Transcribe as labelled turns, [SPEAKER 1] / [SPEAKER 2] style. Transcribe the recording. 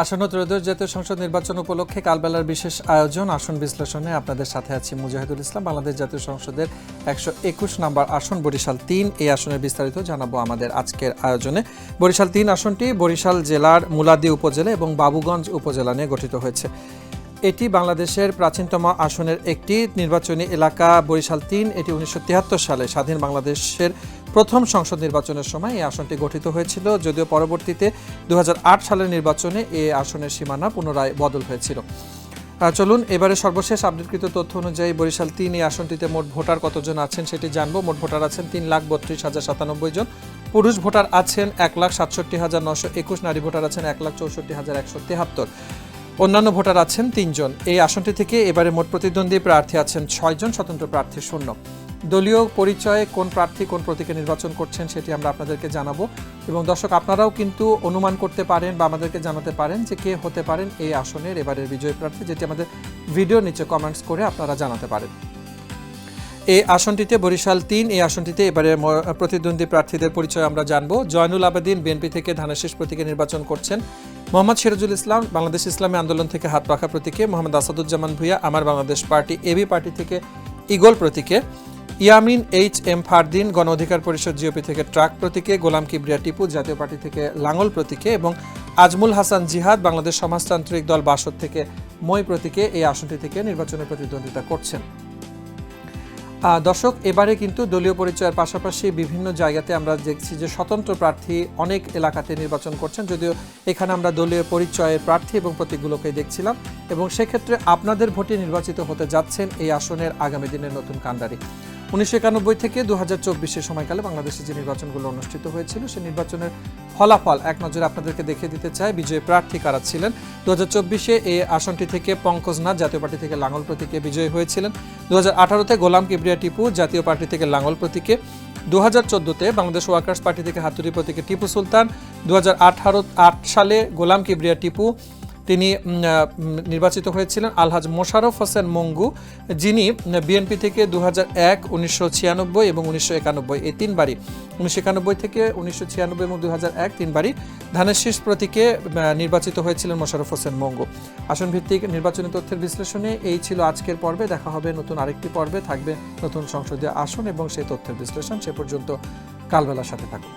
[SPEAKER 1] আসন্ন ত্রয়োদশ জাতীয় সংসদ নির্বাচন উপলক্ষে কালবেলার বিশেষ আয়োজন আসন বিশ্লেষণে আপনাদের সাথে আছি মুজাহিদুল ইসলাম। বাংলাদেশ জাতীয় সংসদের 121 নম্বর আসন বরিশাল 3, এই আসনের বিস্তারিত জানাবো আমাদের আজকের আয়োজনে। বরিশাল 3 আসনটি বরিশাল জেলার মুলাদি উপজেলা এবং বাবুগঞ্জ উপজেলা নিয়ে গঠিত হয়েছে। এটি বাংলাদেশের প্রাচীনতম আসনের একটি নির্বাচনী এলাকা। বরিশাল 3 এটি 1973 সালে স্বাধীন বাংলাদেশের প্রথম সংসদ নির্বাচনের সময় এই আসনটি গঠিত হয়েছিল, যদিও পরবর্তীতে 2008 সালের নির্বাচনে এই আসনের সীমানা পুনরায় বদল হয়েছিল। চলুন এবারে সর্বশেষ আপডেটকৃত তথ্য অনুযায়ী বরিশাল 3 এই আসনটিতে মোট ভোটার কতজন আছেন সেটি জানবো। মোট ভোটার আছেন 3,32,097 জন। পুরুষ ভোটার আছেন 1,67,921, নারী ভোটার আছেন 1,64,173। অন্যান্য ভোটার আছেন 3 জন। এই আসনটি থেকে এবারে মোট প্রতিদ্বন্দ্বী প্রার্থী আছেন 6 জন, স্বতন্ত্র প্রার্থী 0। দলীয় পরিচয়ে কোন প্রার্থী কোন প্রতীকে নির্বাচন করছেন সেটি আমরা আপনাদেরকে জানাবো, এবং দর্শক আপনারাও কিন্তু অনুমান করতে পারেন বা আমাদেরকে জানাতে পারেন যে কে হতে পারেন এই আসনের এবারের বিজয়ী প্রার্থী, যেটি আমাদের ভিডিওর নিচে কমেন্টস করে আপনারা জানাতে পারেন। এই আসনটিতে বরিশাল 3 এই আসনটিতে এবারে প্রতিদ্বন্দ্বী প্রার্থীদের পরিচয় আমরা জানবো। জয়নুল আবেদিন বিএনপি থেকে ধানের শীষ প্রতীকে নির্বাচন করছেন। মোহাম্মদ সিরাজুল ইসলাম বাংলাদেশ ইসলামী আন্দোলন থেকে হাত পাখা প্রতীকে। মোহাম্মদ আসাদুজ্জামান ভুঁইয়া আমার বাংলাদেশ পার্টি এবি পার্টি থেকে ইগল প্রতীকে। ইয়ামিন এইচ.এম. ফারদিন গণ অধিকার পরিষদ জিওপি থেকে ট্রাক প্রতীকে। গোলাম কিবরিয়া টিপু জাতীয় পার্টি থেকে লাঙ্গল প্রতীকে এবং আজমুল হাসান জিহাদ বাংলাদেশ সমাজতান্ত্রিক দল বাসদ থেকে মই প্রতীকে এই আসনটি থেকে নির্বাচনে প্রতিদ্বন্দ্বিতা করছেন। দর্শক এবারে কিন্তু দলীয় পরিচয়ের পাশাপাশি বিভিন্ন জায়গাতে আমরা দেখছি যে স্বতন্ত্র প্রার্থী অনেক এলাকাতে নির্বাচন করছেন, যদিও এখানে আমরা দলীয় পরিচয়ের প্রার্থী এবং প্রতীকগুলোকে দেখছিলাম, এবং সেক্ষেত্রে আপনাদের ভোটে নির্বাচিত হতে যাচ্ছেন এই আসনের আগামী দিনের নতুন কাণ্ডারি। 1991 থেকে 2024 সময়কালে বাংলাদেশে যে নির্বাচনগুলো অনুষ্ঠিত হয়েছিল সেই নির্বাচনের ফলাফল এক নজরে আপনাদেরকে দেখিয়ে দিতে চাই। বিজয়ী প্রার্থী কারা ছিলেন? 2024 এই আসনটি থেকে পঙ্কজ নাথ জাতীয় পার্টি থেকে লাঙ্গল প্রতীকে বিজয়ী হয়েছিলেন। 2018-তে গোলাম কিবরিয়া টিপু জাতীয় পার্টি থেকে লাঙ্গল প্রতীকে। 2014-তে বাংলাদেশ ওয়ার্কার্স পার্টি থেকে হাতুড়ি প্রতীকে টিপু সুলতান। 2008 সালে গোলাম কিবরিয়া টিপু তিনি নির্বাচিত হয়েছিলেন। আলহাজ মোশাররফ হোসেন মঙ্গু যিনি বিএনপি থেকে 2001, 1996 এবং 1991 এই তিনবারই 1991 থেকে 1996 এবং 2001 তিনবারই ধানের শীষ প্রতীকে নির্বাচিত হয়েছিলেন মোশাররফ হোসেন মঙ্গু। আসন ভিত্তিক নির্বাচনী তথ্যের বিশ্লেষণে এই ছিল আজকের পর্বে। দেখা হবে নতুন আরেকটি পর্বে, থাকবে নতুন সংসদীয় আসন এবং সেই তথ্যের বিশ্লেষণ। সে পর্যন্ত কালবেলার সাথে থাকুন।